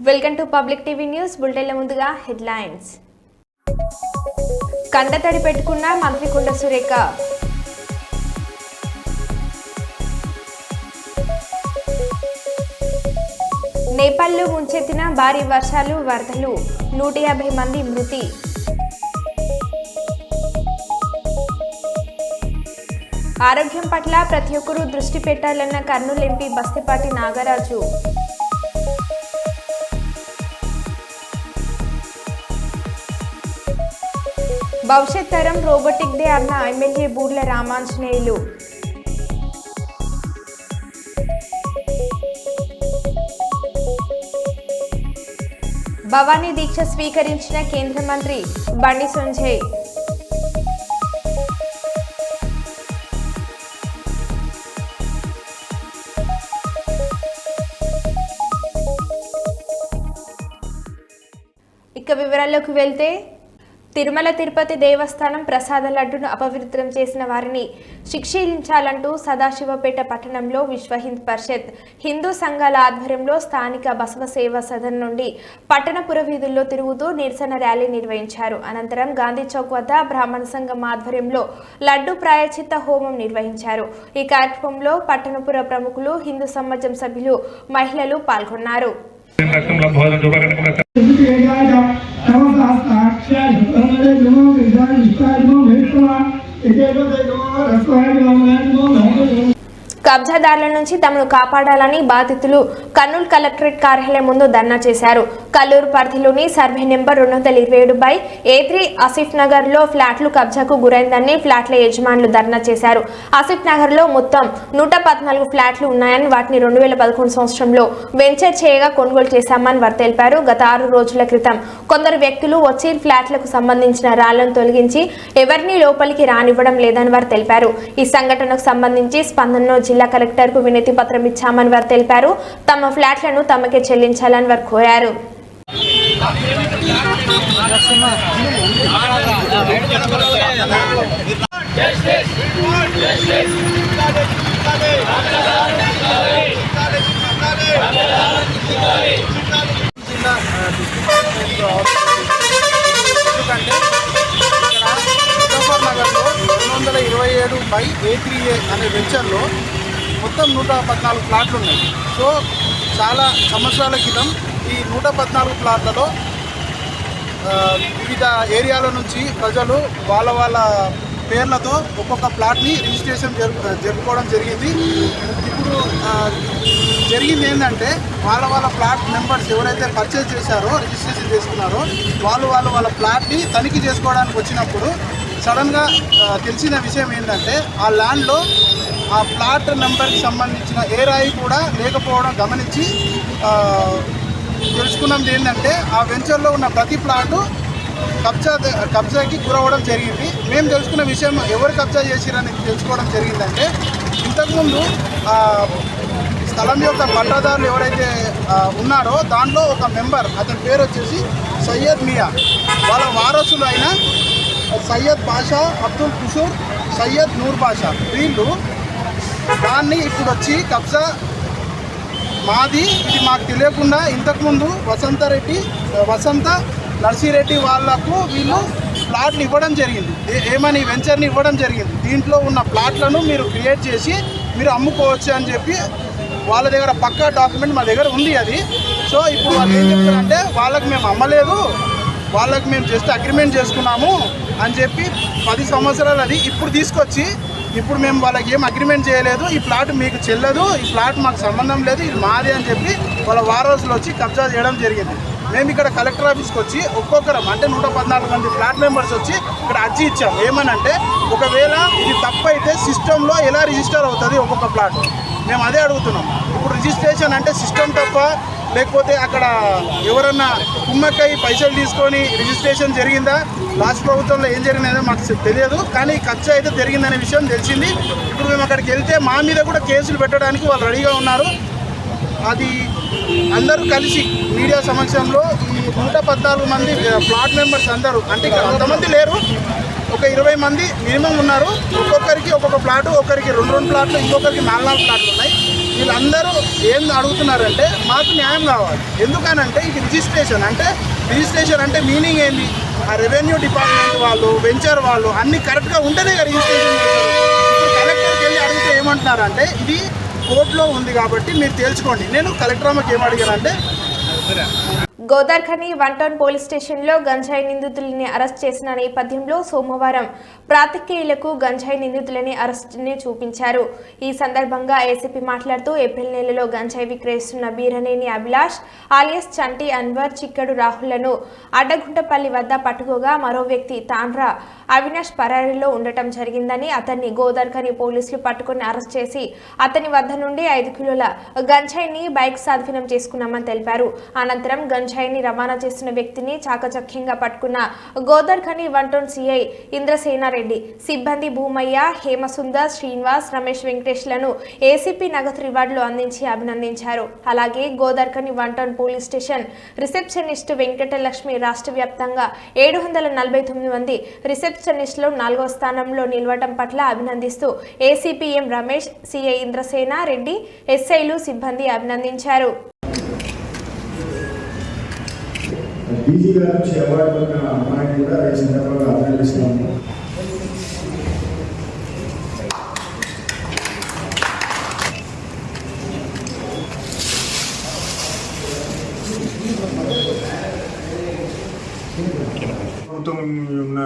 Welcome to public TV news బులెటిన్ల ముందుగా headlines. కంటతడి పెట్టుకున్న మంత్రి కొండ సురేఖ. నేపాల్లో ముంచెత్తిన భారీ వర్షాలు వరదలు 150 మంది మృతి. ఆరోగ్యం పట్ల ప్రతి ఒక్కరూ దృష్టి పెట్టాలన్న కర్నూలు ఎంపీ బస్తిపాటి నాగరాజు. భవిష్యత్ తరం రోబోటిక్ డే అన్న ఎమ్మెల్యే బూర్ల రామాంజనేయులు. భవానీ దీక్ష స్వీకరించిన కేంద్ర మంత్రి బండి సంజయ్. ఇక వివరాల్లోకి వెళ్తే, తిరుమల తిరుపతి దేవస్థానం ప్రసాద లడ్డును అపవిత్రం చేసిన వారిని శిక్షించాలంటూ సదాశివపేట పట్టణంలో విశ్వ హింద్ పరిషత్ హిందూ సంఘాల ఆధ్వర్యంలో స్థానిక బసవ సేవా సదన్ నుండి పట్టణ పురవీధుల్లో తిరుగుతూ నిరసన ర్యాలీ నిర్వహించారు. అనంతరం గాంధీ చౌక్ వద్ద బ్రాహ్మణ సంఘం ఆధ్వర్యంలో లడ్డు ప్రాయశ్చిత్త హోమం నిర్వహించారు. ఈ కార్యక్రమంలో పట్టణపుర ప్రముఖులు, హిందూ సమాజం సభ్యులు, మహిళలు పాల్గొన్నారు. కబ్జాదారుల నుంచి తమను కాపాడాలని బాధితులు కర్నూలు కలెక్టరేట్ కార్యాలయం ముందు ధర్నా చేశారు. కల్లూరు పరిధిలోని survey number 227/A3 Asif Nagar లో ఫ్లాట్లు కబ్జాకు గురైందని ఫ్లాట్ల యజమానులు ధర్నా చేశారు. ఆసిఫ్ నగర్ లో మొత్తం 114 ఫ్లాట్లు ఉన్నాయని, వాటిని 2011 సంవత్సరంలో వెంచర్ చేయగా కొనుగోలు చేశామని వారు తెలిపారు. గత 6 రోజుల క్రితం కొందరు వ్యక్తులు వచ్చి ఫ్లాట్లకు సంబంధించిన రాళ్లను తొలగించి ఎవరిని లోపలికి రానివ్వడం లేదని వారు తెలిపారు. ఈ సంఘటనకు సంబంధించి స్పందనలో జిల్లా కలెక్టర్ కు వినతి పత్రం ఇచ్చామని వారు తెలిపారు. తమ ఫ్లాట్లను తమకే చెల్లించాలని వారు కోరారు. నగర్లో 227/A3A అనే వెంచర్లో మొత్తం 114 ప్లాట్లు ఉన్నాయి. సో చాలా సంవత్సరాల క్రితం ఈ 114 ప్లాట్లలో వివిధ ఏరియాల నుంచి ప్రజలు వాళ్ళ పేర్లతో ఒక్కొక్క ప్లాట్ని రిజిస్ట్రేషన్ జరుపుకోవడం జరిగింది. ఇప్పుడు జరిగింది ఏంటంటే వాళ్ళ ప్లాట్ మెంబర్స్ ఎవరైతే పర్చేజ్ చేశారో, రిజిస్ట్రేషన్ చేసుకున్నారో వాళ్ళ ప్లాట్ని తనిఖీ చేసుకోవడానికి వచ్చినప్పుడు సడన్గా తెలిసిన విషయం ఏంటంటే ఆ ల్యాండ్లో ఆ ప్లాట్ నెంబర్కి సంబంధించిన ఏ రాయి కూడా లేకపోవడం గమనించి తెలుసుకున్నది ఏంటంటే ఆ వెంచర్లో ఉన్న ప్రతి ప్లాటు కబ్జాకి గురవడం జరిగింది. మేము తెలుసుకున్న విషయం ఎవరు కబ్జా చేసిరని తెలుసుకోవడం జరిగిందంటే, ఇంతకుముందు స్థలం యొక్క పట్టాదారులు ఎవరైతే ఉన్నారో దాంట్లో ఒక మెంబర్, అతని పేరు వచ్చేసి సయ్యద్ మియా, వాళ్ళ వారసులు అయిన సయ్యద్ బాషా, అబ్దుల్ కుషూర్, సయ్యద్ నూర్ బాషా, వీళ్ళు దాన్ని ఇప్పుడు వచ్చి కబ్జా మాది, ఇది మాకు తెలియకుండా ఇంతకుముందు వసంత నర్సిరెడ్డి వాళ్లకు వీళ్ళు ప్లాట్లు ఇవ్వడం జరిగింది. ఏమని వెంచర్ని ఇవ్వడం జరిగింది. దీంట్లో ఉన్న ప్లాట్లను మీరు క్రియేట్ చేసి మీరు అమ్ముకోవచ్చు అని చెప్పి వాళ్ళ దగ్గర పక్కా డాక్యుమెంట్ మా దగ్గర ఉంది అది. సో ఇప్పుడు వాళ్ళు ఏం చెప్తారంటే వాళ్ళకి మేము అమ్మలేదు, వాళ్ళకి మేము జస్ట్ అగ్రిమెంట్ చేసుకున్నాము అని చెప్పి 10 సంవత్సరాలు అది ఇప్పుడు తీసుకొచ్చి ఇప్పుడు మేము వాళ్ళకి ఏం అగ్రిమెంట్ చేయలేదు, ఈ ప్లాట్ మీకు చెల్లదు, ఈ ప్లాట్ మాకు సంబంధం లేదు, ఇది మాది అని చెప్పి వాళ్ళ వారసులు వచ్చి కబ్జా చేయడం జరిగింది. మేము ఇక్కడ కలెక్టర్ ఆఫీస్కి వచ్చి ఒక్కొక్కరం అంటే 114 మంది ఫ్లాట్ మెంబర్స్ వచ్చి ఇక్కడ అర్జీ ఇచ్చాం. ఏమనంటే ఒకవేళ ఇది తప్పైతే సిస్టంలో ఎలా రిజిస్టర్ అవుతుంది ఒక్కొక్క ప్లాట్, మేము అదే అడుగుతున్నాం. ఇప్పుడు రిజిస్ట్రేషన్ అంటే సిస్టమ్ తప్ప, లేకపోతే అక్కడ ఎవరన్నా కుమ్మక్కై పైసలు తీసుకొని రిజిస్ట్రేషన్ జరిగిందా, లాస్ట్ ప్రభుత్వంలో ఏం జరిగిందో మాకు తెలియదు, కానీ ఖర్చు అయితే జరిగిందనే విషయం తెలిసింది. ఇప్పుడు మేము అక్కడికి వెళ్తే మా మీద కూడా కేసులు పెట్టడానికి వాళ్ళు రెడీగా ఉన్నారు. అది అందరూ కలిసి మీడియా సమక్షంలో ఈ 114 మంది ప్లాట్ మెంబర్స్ అందరూ, అంటే ఇక్కడ అంతమంది లేరు, ఒక 20 మంది మినిమం ఉన్నారు. ఒక్కొక్కరికి ఒక్కొక్క ప్లాటు, ఒకరికి 2 ప్లాట్లు, ఇంకొకరికి 4 ప్లాట్లు ఉన్నాయి. వీళ్ళందరూ ఏం అడుగుతున్నారంటే మాకు న్యాయం కావాలి. ఎందుకనంటే ఇది రిజిస్ట్రేషన్ అంటే మీనింగ్ ఏంది? ఆ రెవెన్యూ డిపార్ట్మెంట్ వాళ్ళు, వెంచర్ వాళ్ళు అన్ని కరెక్ట్గా ఉంటేనే రిజిస్ట్రేషన్ చేస్తారు. ఇప్పుడు కలెక్టర్కి వెళ్ళి అడిగితే ఏమంటున్నారంటే ఇది కోర్టులో ఉంది కాబట్టి మీరు తేల్చుకోండి. నేను కలెక్టర్ అమ్మకి ఏం అడిగానంటే గోదార్ఖని 1 టౌన్ పోలీస్ స్టేషన్లో గంజాయి నిందితులని అరెస్ట్ చేసిన నేపథ్యంలో సోమవారం పాత్రికేయులకు గంజాయి నిందితులని అరెస్టుని చూపించారు. ఈ సందర్భంగా ఏసీపీ మాట్లాడుతూ ఏప్రిల్ నెలలో గంజాయి విక్రయిస్తున్న బీరనేని అభిలాష్ ఆలియస్ చంటి అన్వర్ చిక్కడు రాహుల్లను అడ్డగుంటపల్లి వద్ద పట్టుకోగా మరో వ్యక్తి తాండ్రా అవినాష్ పరారీలో ఉండటం జరిగిందని, అతన్ని గోదార్ఖని పోలీసులు పట్టుకుని అరెస్ట్ చేసి అతని వద్ద నుండి 5 కిలోల గంజాయిని బైక్ స్వాధీనం చేసుకున్నామని తెలిపారు. అనంతరం గంజాయిని రవాణా చేస్తున్న వ్యక్తిని చాకచక్యంగా పట్టుకున్న గోదార్ఖని 1 టౌన్ సిఐ ఇంద్రసేనారెడ్డి, సిబ్బంది భూమయ్య, హేమసుందర్, శ్రీనివాస్, రమేష్, వెంకటేష్లను ఏసీపీ నగదు రివార్డులు అందించి అభినందించారు. అలాగే Godavarikhani 1 town police station receptionist Venkatalakshmi రాష్ట్ర వ్యాప్తంగా 749 మంది రిసెప్షనిస్టులు 4వ స్థానంలో నిలవడం పట్ల అభినందిస్తూ ACP M Ramesh, CI Indrasenareddy, ఎస్ఐలు, సిబ్బంది అభినందించారు. డీజీ గారి నుంచి అవార్డు పొందిన అమ్మాయిని కూడా ఈ సందర్భంగా అభినందిస్తున్నాము. ప్రభుత్వం ఉన్న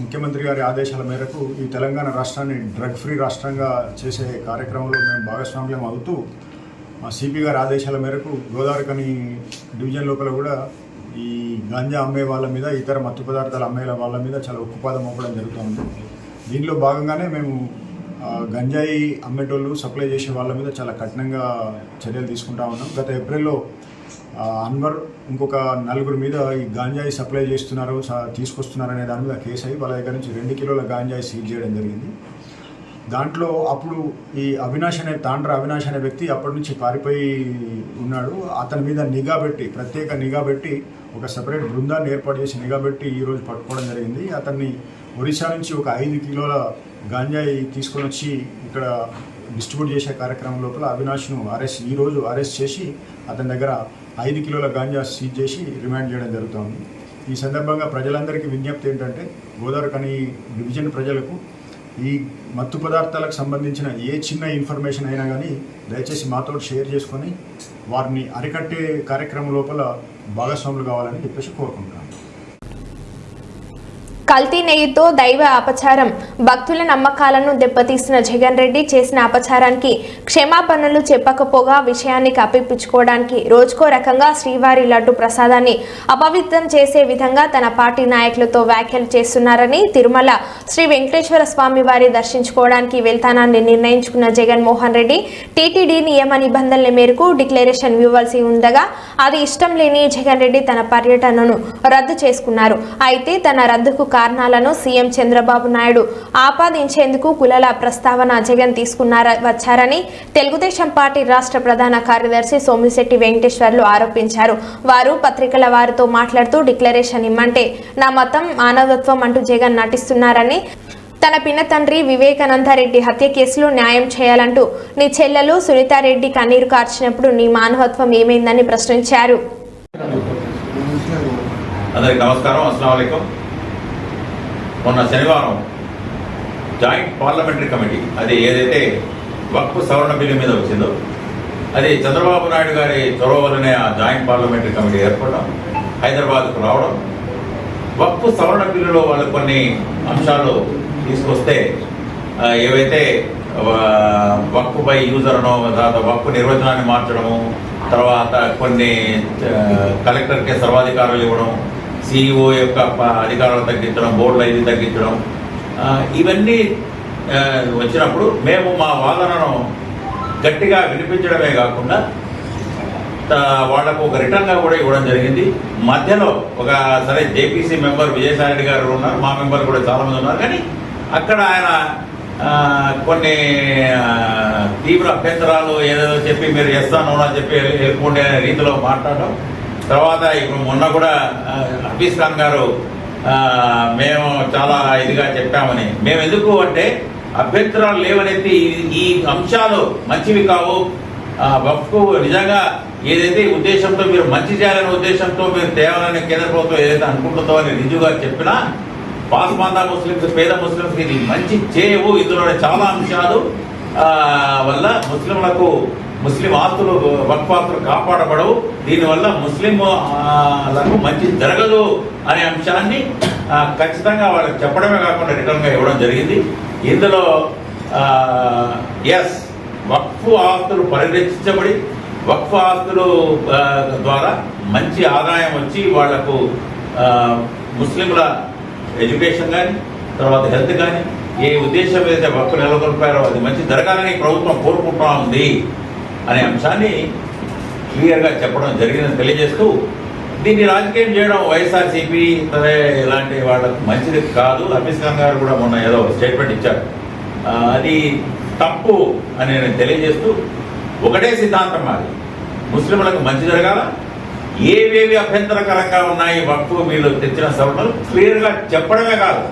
ముఖ్యమంత్రి గారి ఆదేశాల మేరకు ఈ తెలంగాణ రాష్ట్రాన్ని డ్రగ్ ఫ్రీ రాష్ట్రంగా చేసే కార్యక్రమంలో మేము భాగస్వామ్యం అవుతూ సిపి గారి ఆదేశాల మేరకు గోదావరిఖని డివిజన్ లోపల కూడా ఈ గాంజా అమ్మే వాళ్ళ మీద, ఇతర మత్తు పదార్థాలు అమ్మే వాళ్ళ మీద చాలా ఉక్కుపాదం మోపడం జరుగుతుంది. దీనిలో భాగంగానే మేము గంజాయి అమ్మేటోళ్ళు, సప్లై చేసే వాళ్ళ మీద చాలా కఠినంగా చర్యలు తీసుకుంటా ఉన్నాం. గత ఏప్రిల్లో అన్వర్ ఇంకొక 4 మీద ఈ గాంజాయి సప్లై చేస్తున్నారు, తీసుకొస్తున్నారనే దాని మీద కేసు అయ్యి వాళ్ళ దగ్గర నుంచి 2 కిలోల గాంజాయి సీజ్ చేయడం జరిగింది. దాంట్లో అప్పుడు ఈ తాండ్రా అవినాష్ అనే వ్యక్తి అప్పటి నుంచి పారిపోయి ఉన్నాడు. అతని మీద ప్రత్యేక నిఘా పెట్టి ఒక సెపరేట్ బృందాన్ని ఏర్పాటు చేసి నిఘా పెట్టి ఈరోజు పట్టుకోవడం జరిగింది. అతన్ని ఒరిస్సా నుంచి ఒక 5 కిలోల గాంజాయి తీసుకొని వచ్చి ఇక్కడ డిస్ట్రిబ్యూట్ చేసే కార్యక్రమం లోపల అవినాష్ను ఈరోజు అరెస్ట్ చేసి అతని దగ్గర 5 కిలోల గాంజా సీజ్ చేసి రిమాండ్ చేయడం జరుగుతుంది. ఈ సందర్భంగా ప్రజలందరికీ విజ్ఞప్తి ఏంటంటే గోదావరిఖని డివిజన్ ప్రజలకు ఈ మత్తు పదార్థాలకు సంబంధించిన ఏ చిన్న ఇన్ఫర్మేషన్ అయినా కానీ దయచేసి మాతో షేర్ చేసుకొని వారిని అరికట్టే కార్యక్రమం లోపల భాగస్వాములు కావాలని చెప్పేసి కోరుకుంటున్నాను. కల్తీ నెయ్యితో దైవ అపచారం, భక్తుల నమ్మకాలను దెబ్బతీసిన జగన్ రెడ్డి చేసిన అపచారానికి క్షమాపణలు చెప్పకపోగా విషయాన్ని కప్పిపుచ్చుకోవడానికి రోజుకో రకంగా శ్రీవారి లడ్డు ప్రసాదాన్ని అపవిత్రం చేసే విధంగా తన పార్టీ నాయకులతో వ్యాఖ్యలు చేస్తున్నారని, తిరుమల శ్రీ వెంకటేశ్వర స్వామి వారి దర్శించుకోవడానికి వెళ్తానని నిర్ణయించుకున్న జగన్మోహన్ రెడ్డి టీటీడీ నియమ నిబంధనల మేరకు డిక్లరేషన్ ఇవ్వాల్సి ఉండగా అది ఇష్టం లేని జగన్ రెడ్డి తన పర్యటనను రద్దు చేసుకున్నారు. అయితే తన రద్దుకు కారణాలను సీఎం చంద్రబాబు నాయుడు ఆపాదించేందుకు కులాల ప్రస్తావన జగన్ వచ్చారని తెలుగుదేశం పార్టీ రాష్ట్ర ప్రధాన కార్యదర్శి సోమిశెట్టి వెంకటేశ్వర్లు ఆరోపించారు. వారు పత్రికల వారితో మాట్లాడుతూ డిక్లరేషన్ ఇమ్మంటే నా మతం మానవత్వం అంటూ జగన్ నటిస్తున్నారని, తన పిన్న తండ్రి వివేకానందరెడ్డి హత్య కేసులో న్యాయం చేయాలంటూ నీ చెల్లెలు సునీతారెడ్డి కన్నీరు కార్చినప్పుడు నీ మానవత్వం ఏమైందని ప్రశ్నించారు. అందరికీ నమస్కారం, అస్సలాము అలైకుం. మొన్న శనివారం జాయింట్ పార్లమెంటరీ కమిటీ అది ఏదైతే వక్ఫ్ సవరణ బిల్లు మీద వచ్చిందో అది చంద్రబాబు నాయుడు గారి చొరవ వల్లనే ఆ జాయింట్ పార్లమెంటరీ కమిటీ ఏర్పడడం, హైదరాబాద్కు రావడం, వక్ఫ్ సవరణ బిల్లులో వాళ్ళు కొన్ని అంశాలు తీసుకొస్తే ఏవైతే వక్ఫ్ బై యూజర్ అనో, తర్వాత వక్ఫ్ నిర్వచనాన్ని మార్చడము, తర్వాత కొన్ని కలెక్టర్కే సర్వాధికారాలు ఇవ్వడం, సిఇఓ యొక్క అధికారాలు తగ్గించడం, బోర్డుల ఇది తగ్గించడం, ఇవన్నీ వచ్చినప్పుడు మేము మా వాదనను గట్టిగా వినిపించడమే కాకుండా వాళ్లకు ఒక రిటర్న్గా కూడా ఇవ్వడం జరిగింది. మధ్యలో ఒక సరే జేపీసీ మెంబర్ విజయసాయి రెడ్డి గారు ఉన్నారు, మా మెంబర్ కూడా చాలామంది ఉన్నారు, కానీ అక్కడ ఆయన కొన్ని తీవ్ర అభ్యంతరాలు ఏదో చెప్పి మీరు చేస్తాను అని చెప్పి వెళ్ళిపోండి అనే రీతిలో మాట్లాడడం. తర్వాత ఇప్పుడు మొన్న కూడా హఫీజ్ ఖాన్ గారు మేము చాలా ఇదిగా చెప్పామని, మేము ఎందుకు అంటే అభ్యంతరాలు లేవనెత్తి ఈ అంశాలు మంచివి కావు, వక్ఫ్ నిజంగా ఏదైతే ఉద్దేశంతో మీరు మంచి చేయాలనే ఉద్దేశంతో మీరు తేవాలని కేంద్ర ప్రభుత్వం ఏదైతే అనుకుంటుందో అని రిజుగా చెప్పినా పాస్మాందా ముస్లింస్, పేద ముస్లింస్ ఇది మంచి చేయవు. ఇందులో చాలా అంశాలు వల్ల ముస్లిం ఆస్తులు, వక్ఫ్ ఆస్తులు కాపాడబడవు, దీనివల్ల ముస్లింలకు మంచి జరగదు అనే అంశాన్ని ఖచ్చితంగా వాళ్ళకి చెప్పడమే కాకుండా రిటర్న్గా ఇవ్వడం జరిగింది. ఇందులో వక్ఫ్ ఆస్తులు పరిరక్షించబడి వక్ఫ్ ఆస్తులు ద్వారా మంచి ఆదాయం వచ్చి వాళ్లకు ముస్లింల ఎడ్యుకేషన్ కానీ తర్వాత హెల్త్ కానీ ఏ ఉద్దేశం ఏదైతే వక్ఫ్ నెలకొల్పారో అది మంచి జరగాలని ప్రభుత్వం కోరుకుంటా ఉంది అనే అంశాన్ని క్లియర్గా చెప్పడం జరిగిందని తెలియజేస్తూ, దీన్ని రాజకీయం చేయడం వైఎస్ఆర్సీపీ ఇలాంటి వాళ్ళకు మంచిది కాదు. హఫీజ్ ఖాన్ గారు కూడా మొన్న ఏదో స్టేట్మెంట్ ఇచ్చారు, అది తప్పు అని నేను తెలియజేస్తూ, ఒకటే సిద్ధాంతం మాది, ముస్లింలకు మంచి జరగాల, ఏవేవి అభ్యంతరకరంగా ఉన్నాయి వక్ఫ్ వీళ్ళు తెచ్చిన సవరణలు క్లియర్గా చెప్పడమే కాదు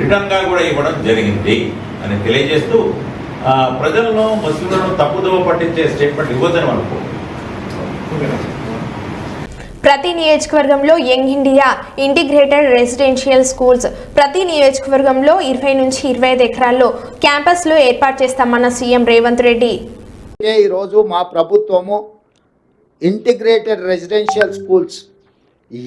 రిటర్న్గా కూడా ఇవ్వడం జరిగింది అని తెలియజేస్తూ, ప్రజలను ముస్లింలను తప్పుదోవ పట్టించే స్టేట్మెంట్ ఇవ్వద్దని అనుకో. ప్రతి నియోజకవర్గంలో young India integrated residential schools ప్రతి నియోజకవర్గంలో 20 నుంచి 25 ఎకరాల్లో క్యాంపస్లు ఏర్పాటు చేస్తామన్న సీఎం రేవంత్ రెడ్డి. ఈరోజు మా ప్రభుత్వము integrated residential schools,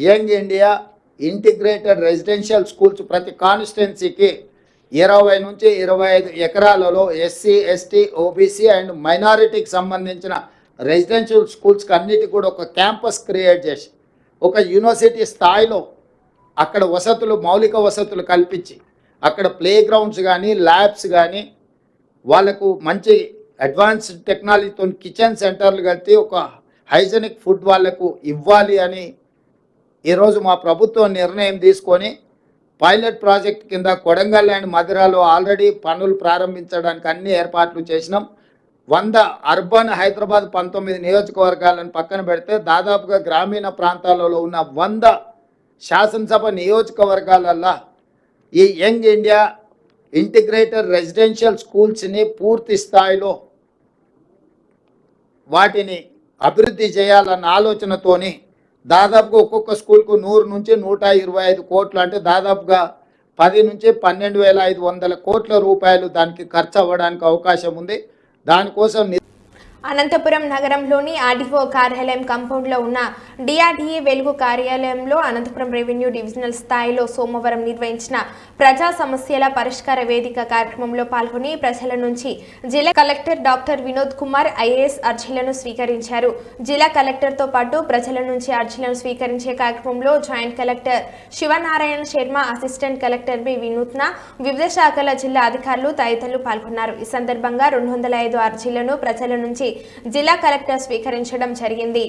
young India integrated residential schools ప్రతి కాన్స్టిట్యున్సీకి 20 నుంచి 25 ఎకరాలలో ఎస్సీ, ఎస్టీ, ఓబీసీ అండ్ మైనారిటీకి సంబంధించిన రెసిడెన్షియల్ స్కూల్స్కి అన్నిటి కూడా ఒక క్యాంపస్ క్రియేట్ చేసి ఒక యూనివర్సిటీ స్థాయిలో అక్కడ వసతులు, మౌలిక వసతులు కల్పించి అక్కడ ప్లే గ్రౌండ్స్ కానీ ల్యాబ్స్ కానీ వాళ్ళకు మంచి అడ్వాన్స్డ్ టెక్నాలజీతో కిచెన్ సెంటర్లు కలిపి ఒక హైజెనిక్ ఫుడ్ వాళ్లకు ఇవ్వాలి అని ఈరోజు మా ప్రభుత్వం నిర్ణయం తీసుకొని పైలట్ ప్రాజెక్ట్ కింద కొడంగల్ అండ్ మధురాలో ఆల్రెడీ పనులు ప్రారంభించడానికి అన్ని ఏర్పాట్లు చేసినాం. 100 అర్బన్ హైదరాబాద్ 19 నియోజకవర్గాలను పక్కన పెడితే దాదాపుగా గ్రామీణ ప్రాంతాలలో ఉన్న 100 శాసనసభ నియోజకవర్గాలల్లో ఈ యంగ్ ఇండియా ఇంటిగ్రేటెడ్ రెసిడెన్షియల్ స్కూల్స్ని పూర్తి స్థాయిలో వాటిని అభివృద్ధి చేయాలన్న ఆలోచనతోని దాదాపుగా ఒక్కొక్క స్కూల్కు 100 నుంచి 125 కోట్లు, అంటే దాదాపుగా 10 నుంచి 12,500 కోట్ల రూపాయలు దానికి ఖర్చు అవ్వడానికి అవకాశం ఉంది. దానికోసం అనంతపురం నగరంలోని ఆర్డీఓ కార్యాలయం కాంపౌండ్లో ఉన్న డిఆర్డీఏ వెలుగు కార్యాలయంలో అనంతపురం రెవెన్యూ డివిజనల్ స్థాయిలో సోమవారం నిర్వహించిన ప్రజా సమస్యల పరిష్కార వేదిక కార్యక్రమంలో పాల్గొని ప్రజల నుంచి జిల్లా collector doctor Vinod Kumar IAS అర్జీలను స్వీకరించారు. జిల్లా కలెక్టర్తో పాటు ప్రజల నుంచి అర్జీలను స్వీకరించే కార్యక్రమంలో joint collector Shivanarayana Sharma, assistant collector B Vinuthna, వివిధ శాఖల జిల్లా అధికారులు తదితరులు పాల్గొన్నారు. ఈ సందర్భంగా 205 అర్జీలను ప్రజల నుంచి జిల్లా కలెక్టర్ స్వీకరించడం జరిగింది.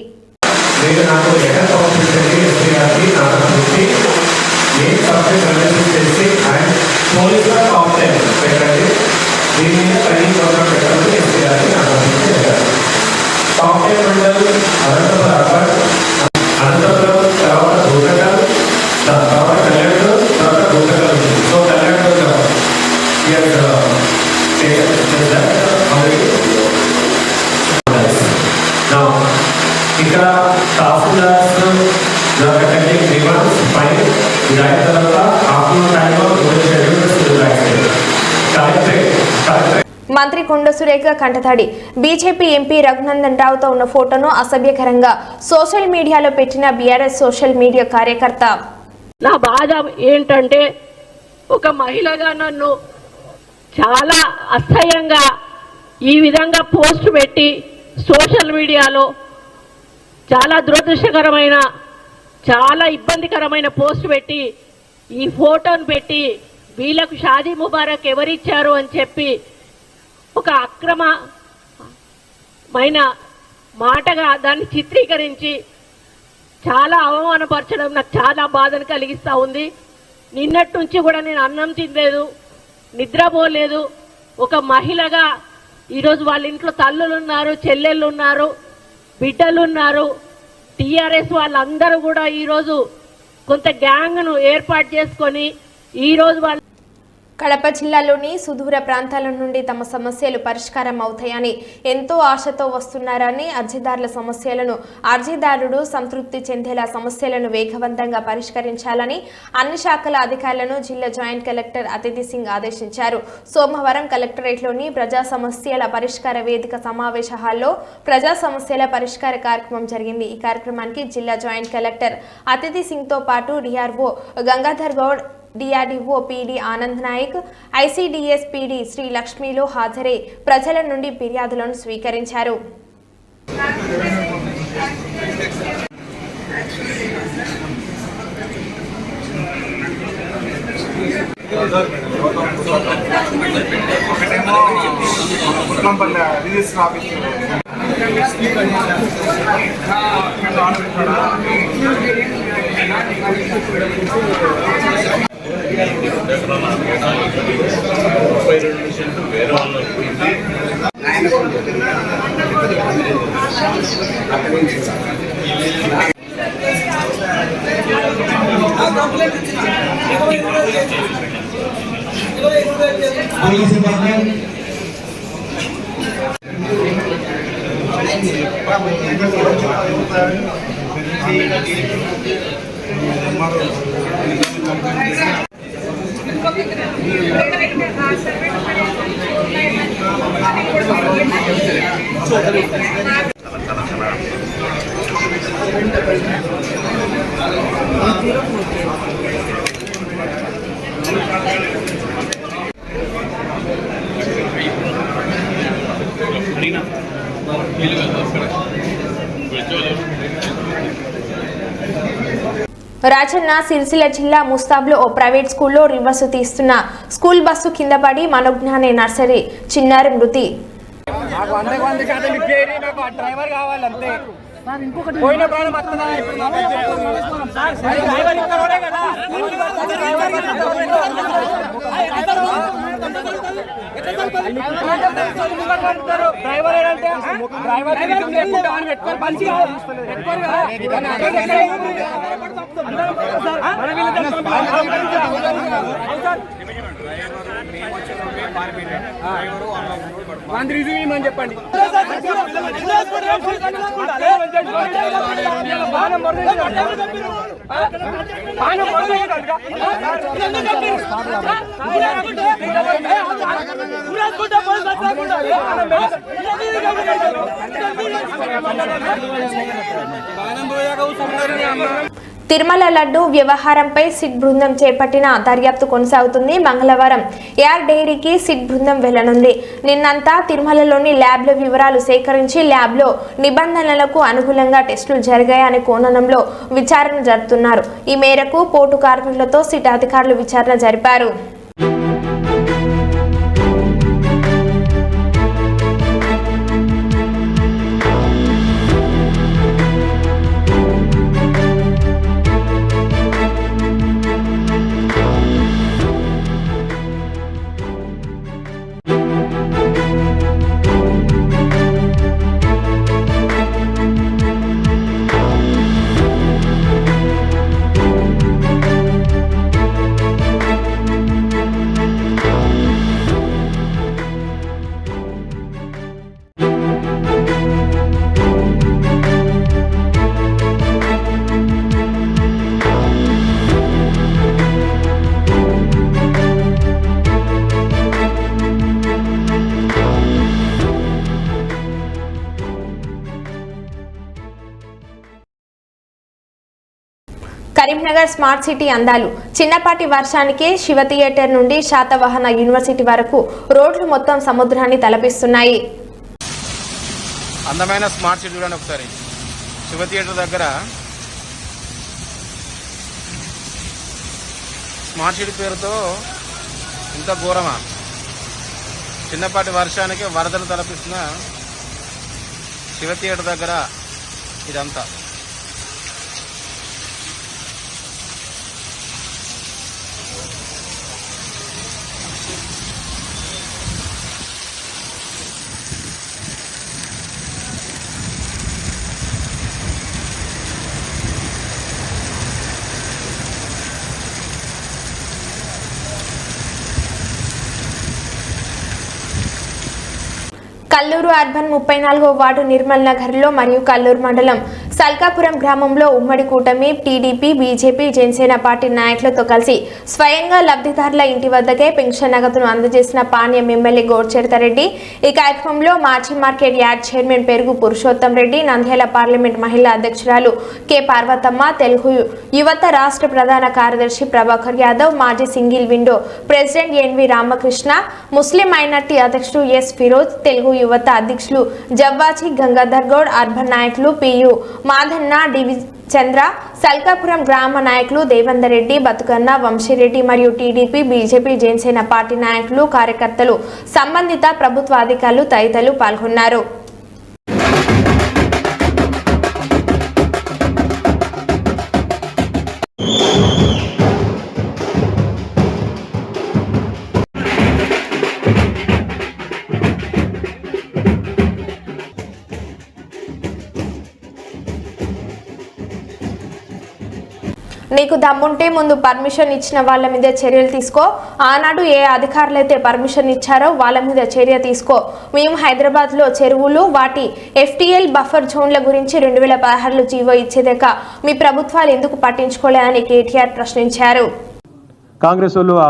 ఇక్కడ తహసీల్దార్స్ కండక్టింగ్ రిమార్క్స్ ఫైన్ ఇది అయిన తర్వాత ఆఫ్టర్నూన్ టైంలో కలెక్టరేట్. మంత్రి కొండ సురేఖ కంటతడి. బీజేపీ ఎంపీ రఘునందన్ రావుతో ఉన్న ఫోటోను అసభ్యకరంగా సోషల్ మీడియాలో పెట్టిన బీఆర్ఎస్ సోషల్ మీడియా కార్యకర్త. నా బాధ ఏంటంటే ఒక మహిళగా నన్ను చాలా అసహ్యంగా ఈ విధంగా పోస్ట్ పెట్టి సోషల్ మీడియాలో చాలా దురదృష్టకరమైన, చాలా ఇబ్బందికరమైన పోస్ట్ పెట్టి ఈ ఫోటోను పెట్టి వీళ్ళకు షాదీ ముబారక్ ఎవరిచ్చారు అని చెప్పి ఒక అక్రమమైన మాటగా దాన్ని చిత్రీకరించి చాలా అవమానపరచడం నాకు చాలా బాధను కలిగిస్తూ ఉంది. నిన్నటి నుంచి కూడా నేను అన్నం తినలేదు, నిద్రపోలేదు. ఒక మహిళగా ఈరోజు వాళ్ళ ఇంట్లో తల్లులు ఉన్నారు, చెల్లెళ్ళు ఉన్నారు, బిడ్డలు ఉన్నారు. టీఆర్ఎస్ వాళ్ళందరూ కూడా ఈరోజు కొంత గ్యాంగ్ను ఏర్పాటు చేసుకొని ఈరోజు వాళ్ళు కడప జిల్లాలోని సుదూర ప్రాంతాల నుండి తమ సమస్యలు పరిష్కారం అవుతాయని ఎంతో ఆశతో వస్తున్నారని అర్జీదారుల సమస్యలను అర్జీదారుడు సంతృప్తి చెందేలా సమస్యలను వేగవంతంగా పరిష్కరించాలని అన్ని శాఖల అధికారులను జిల్లా జాయింట్ కలెక్టర్ అతిథి సింగ్ ఆదేశించారు. సోమవారం కలెక్టరేట్లోని ప్రజా సమస్యల పరిష్కార వేదిక సమావేశ హాల్లో ప్రజా సమస్యల పరిష్కార కార్యక్రమం జరిగింది. ఈ కార్యక్రమానికి జిల్లా జాయింట్ కలెక్టర్ అతిథి సింగ్ తో పాటు DRO Gangadhar Goud, DRDO PD Anand Nayak, ICDS PD Shri లక్ష్మిలో హాజరై ప్రజల నుండి ఫిర్యాదులను స్వీకరించారు. వేరే వాళ్ళు రాజన్న సిరిసిల్ల జిల్లా ముస్తాబ్లో ఓ ప్రైవేట్ స్కూల్లో రివర్స్ తీస్తున్న స్కూల్ బస్సు కింద పడి మనోజ్ఞానే నర్సరీ చిన్నారి మృతి. చెప్పండి. తిరుమల లడ్డు వ్యవహారంపై సిట్ బృందం చేపట్టిన దర్యాప్తు కొనసాగుతుంది. మంగళవారం యార్ డైరీకి సిట్ బృందం వెళ్లనుంది. నిన్నంతా తిరుమలలోని ల్యాబ్ల వివరాలు సేకరించి ల్యాబ్లో నిబంధనలకు అనుగుణంగా టెస్టులు జరిగాయనే కోణంలో విచారణ జరుపుతున్నారు. ఈ మేరకు పోర్టు కార్మికులతో సిట్ అధికారులు విచారణ జరిపారు. కరీంనగర్ స్మార్ట్ సిటీ అందాలు. చిన్నపాటి వర్షానికే శివ థియేటర్ నుండి శాతవాహన యూనివర్సిటీ వరకు రోడ్లు మొత్తం సముద్రాన్ని తలపిస్తున్నాయి. అందమైన స్మార్ట్ సిటీ చూడండి ఒకసారి. శివ థియేటర్ దగ్గర స్మార్ట్ సిటీ పేరుతో ఇంత ఘోరమా? చిన్నపాటి వర్షానికి వరదలు తలపిస్తున్న శివ థియేటర్ దగ్గర ఇదంతా. కల్లూరు అర్బన్ 34వ వార్డు నిర్మల్ నగర్లో మరియు కల్లూరు మండలం సల్కాపురం గ్రామంలో ఉమ్మడి కూటమి టీడీపీ బీజేపీ జనసేన పార్టీ నాయకులతో కలిసి స్వయంగా లబ్ధిదారుల ఇంటి వద్దకే పెన్షన్ నగదును అందజేసిన పాణ్యం ఎమ్మెల్యే గోడ్చెడతారెడ్డి. ఈ కార్యక్రమంలో మాజీ మార్కెట్ యార్డ్ చైర్మన్ పెరుగు పురుషోత్తం రెడ్డి, నంద్యాల పార్లమెంట్ మహిళా అధ్యక్షురాలు కె పార్వతమ్మ, తెలుగు యువత రాష్ట్ర ప్రధాన కార్యదర్శి ప్రభాకర్ యాదవ్, మాజీ single window president NV Ramakrishna, muslim minority అధ్యక్షుడు ఎస్ ఫిరోజ్, తెలుగు యువత అధ్యక్షులు జవ్వాచి గంగాధర్ గౌడ్, అర్బన్ నాయకులు పియు మాధన్న, డివి చంద్ర, సల్కాపురం గ్రామ నాయకులు దేవేందర్ రెడ్డి, బతుకన్న, వంశీరెడ్డి మరియు టీడీపీ బీజేపీ జనసేన పార్టీ నాయకులు, కార్యకర్తలు, సంబంధిత ప్రభుత్వ అధికారులు తదితరులు పాల్గొన్నారు. నీకు దమ్ముంటే ముందు పర్మిషన్ ఇచ్చిన వాళ్ళ మీద చర్యలు తీసుకో. ఆనాడు ఏ అధికారులైతే పర్మిషన్ ఇచ్చారో వాళ్ళ మీద చర్య తీసుకో. మేము హైదరాబాద్లో చెరువులు, వాటి FTL బఫర్ జోన్ల గురించి 2016లో జీవో ఇచ్చేదాకా మీ ప్రభుత్వాలు ఎందుకు పట్టించుకోలేదని కేటీఆర్ ప్రశ్నించారు. కాంగ్రెస్ వాళ్ళు ఆ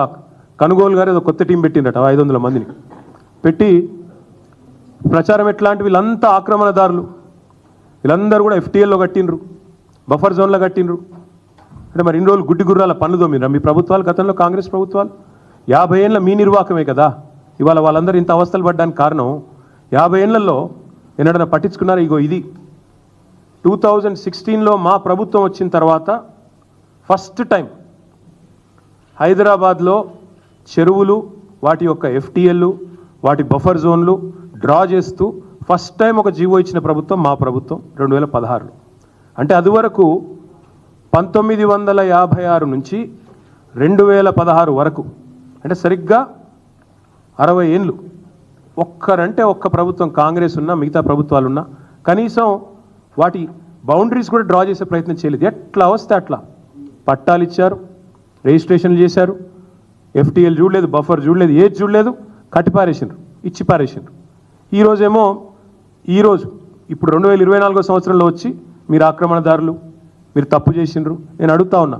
కనుగోలు గారు ఏదో కొత్త టీం పెట్టిందట, 500 మందిని పెట్టి ప్రచారం ఎట్లాంటి వీళ్ళంతా ఆక్రమణదారులు, వీళ్ళందరూ కూడా FTLలో కట్టిండ్రు, బఫర్ జోన్లో కట్టిండ్రు. అంటే మరి ఇన్ని రోజులు గుడ్డి గుర్రాల పనులు తోమిరా మీ ప్రభుత్వాలు? గతంలో కాంగ్రెస్ ప్రభుత్వాలు 50 ఏళ్ళ మీ నిర్వాహకమే కదా ఇవాళ వాళ్ళందరూ ఇంత అవస్థలు పడ్డానికి కారణం. 50 ఏళ్లలో ఎన్నడన్నా పట్టించుకున్నారు? ఇగో ఇది 2016లో మా ప్రభుత్వం వచ్చిన తర్వాత ఫస్ట్ టైం హైదరాబాద్లో చెరువులు, వాటి యొక్క FTL, వాటి బఫర్ జోన్లు డ్రా చేస్తూ ఫస్ట్ టైం ఒక జీవో ఇచ్చిన ప్రభుత్వం మా ప్రభుత్వం 2016లో. అంటే అది వరకు 1956 నుంచి 2016 వరకు, అంటే సరిగ్గా 60 ఏళ్ళు ఒక్కరంటే ఒక్క ప్రభుత్వం కాంగ్రెస్ ఉన్నా, మిగతా ప్రభుత్వాలు ఉన్నా కనీసం వాటి బౌండరీస్ కూడా డ్రా చేసే ప్రయత్నం చేయలేదు. ఎట్లా వస్తే అట్లా పట్టాలు ఇచ్చారు, రిజిస్ట్రేషన్లు చేశారు, FTL చూడలేదు, బఫర్ చూడలేదు, ఏది చూడలేదు, కట్టిపారేసిండ్రు, ఇచ్చి పారేసిండ్రు. ఈరోజు ఇప్పుడు 2024 సంవత్సరంలో వచ్చి మీరు ఆక్రమణదారులు, మీరు తప్పు చేసిండ్రు. నేను అడుగుతా ఉన్నా,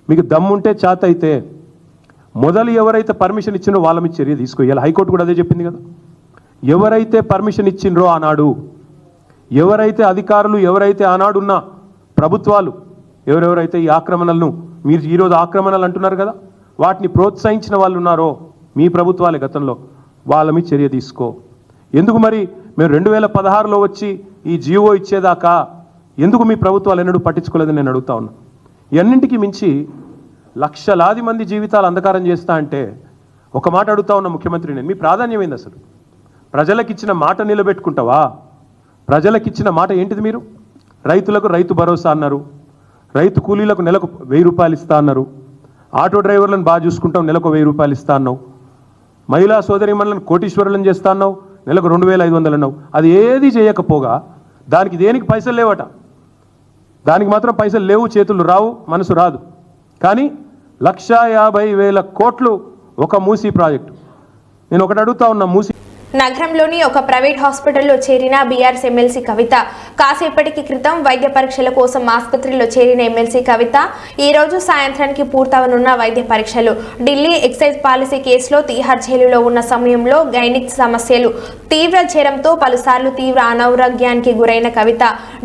మీకు దమ్ముంటే చేత అయితే మొదలు ఎవరైతే పర్మిషన్ ఇచ్చిండ్రో వాళ్ళ మీద చర్య తీసుకోవాలి. హైకోర్టు కూడా అదే చెప్పింది కదా. ఎవరైతే పర్మిషన్ ఇచ్చిండ్రో ఆనాడు, ఎవరైతే అధికారులు, ఎవరైతే ఆనాడున్న ప్రభుత్వాలు, ఎవరెవరైతే ఈ ఆక్రమణలను మీరు ఈరోజు ఆక్రమణలు అంటున్నారు కదా, వాటిని ప్రోత్సహించిన వాళ్ళు ఉన్నారో మీ ప్రభుత్వాలే గతంలో, వాళ్ళ మీద చర్య తీసుకో. ఎందుకు మరి మేము 2016లో వచ్చి ఈ జీవో ఇచ్చేదాకా ఎందుకు మీ ప్రభుత్వాలు ఎన్నడూ పట్టించుకోలేదని నేను అడుగుతా ఉన్నా. ఇవన్నింటికి మించి లక్షలాది మంది జీవితాలు అంధకారం చేస్తా అంటే ఒక మాట అడుగుతా ఉన్న ముఖ్యమంత్రి, నేను మీ ప్రాధాన్యం ఏంది అసలు? ప్రజలకిచ్చిన మాట నిలబెట్టుకుంటావా? ప్రజలకిచ్చిన మాట ఏంటిది? మీరు రైతులకు రైతు భరోసా అన్నారు, రైతు కూలీలకు నెలకు 1000 రూపాయలు ఇస్తా అన్నారు, ఆటో డ్రైవర్లను బాగా చూసుకుంటాం నెలకు 1000 రూపాయలు ఇస్తా అన్నావు, మహిళా సోదరిమణులను కోటీశ్వరులను చేస్తా అన్నావు, నెలకు 2500 అన్నావు. అది ఏది చేయకపోగా దానికి దేనికి పైసలు లేవట. దానికి మాత్రం పైసలు లేవు, చేతులు రావు, మనసు రాదు. కానీ 1,50,000 కోట్లు ఒక మూసీ ప్రాజెక్టు. నేను ఒకటి అడుగుతా ఉన్నా, మూసీ నగరంలోని ఒక ప్రైవేట్ హాస్పిటల్లో చేరిన బీఆర్ఎస్ ఎమ్మెల్సీ కవిత. కాసేపటికి క్రితం వైద్య పరీక్షల కోసం ఆసుపత్రిలో చేరిన ఎమ్మెల్సీ కవిత ఈ రోజు సాయంత్రానికి పూర్తవనున్న వైద్య పరీక్షలు. ఢిల్లీ ఎక్సైజ్ పాలసీ కేసులో తీహార్ జైలులో ఉన్న సమయంలో గైనిక్ సమస్యలు, తీవ్ర జ్వరంతో పలుసార్లు తీవ్ర అనారోగ్యానికి గురైన కవిత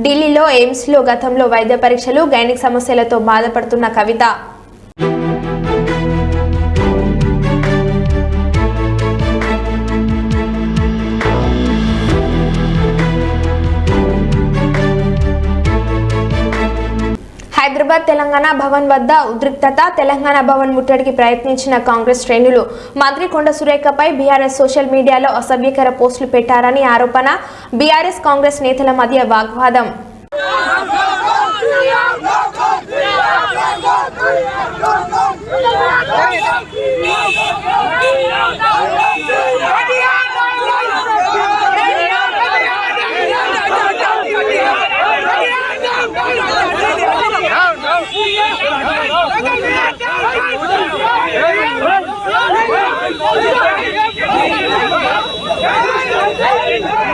ఢిల్లీలో ఎయిమ్స్లో గతంలో వైద్య పరీక్షలు, గైనిక్ సమస్యలతో బాధపడుతున్న కవిత హైదరాబాద్ తెలంగాణ భవన్ వద్ద ఉద్రిక్తత. తెలంగాణ భవన్ ముట్టడికి ప్రయత్నించిన కాంగ్రెస్ శ్రేణులు మంత్రి కొండ సురేఖపై బీఆర్ఎస్ సోషల్ మీడియాలో అసభ్యకర పోస్టులు పెట్టారని ఆరోపణ. బీఆర్ఎస్ కాంగ్రెస్ నేతల మధ్య వాగ్వాదం. Hey!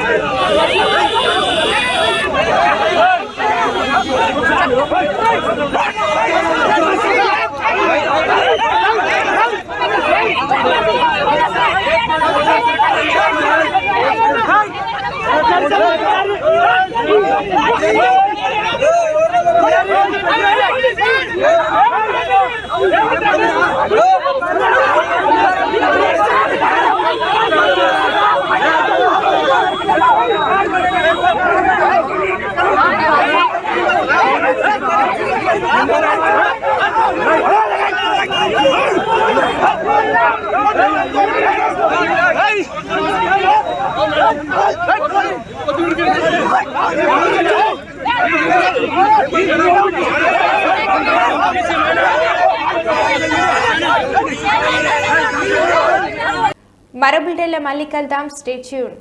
మరో బులెటిన్లో మళ్ళీ కలుద్దాం. Stay tune.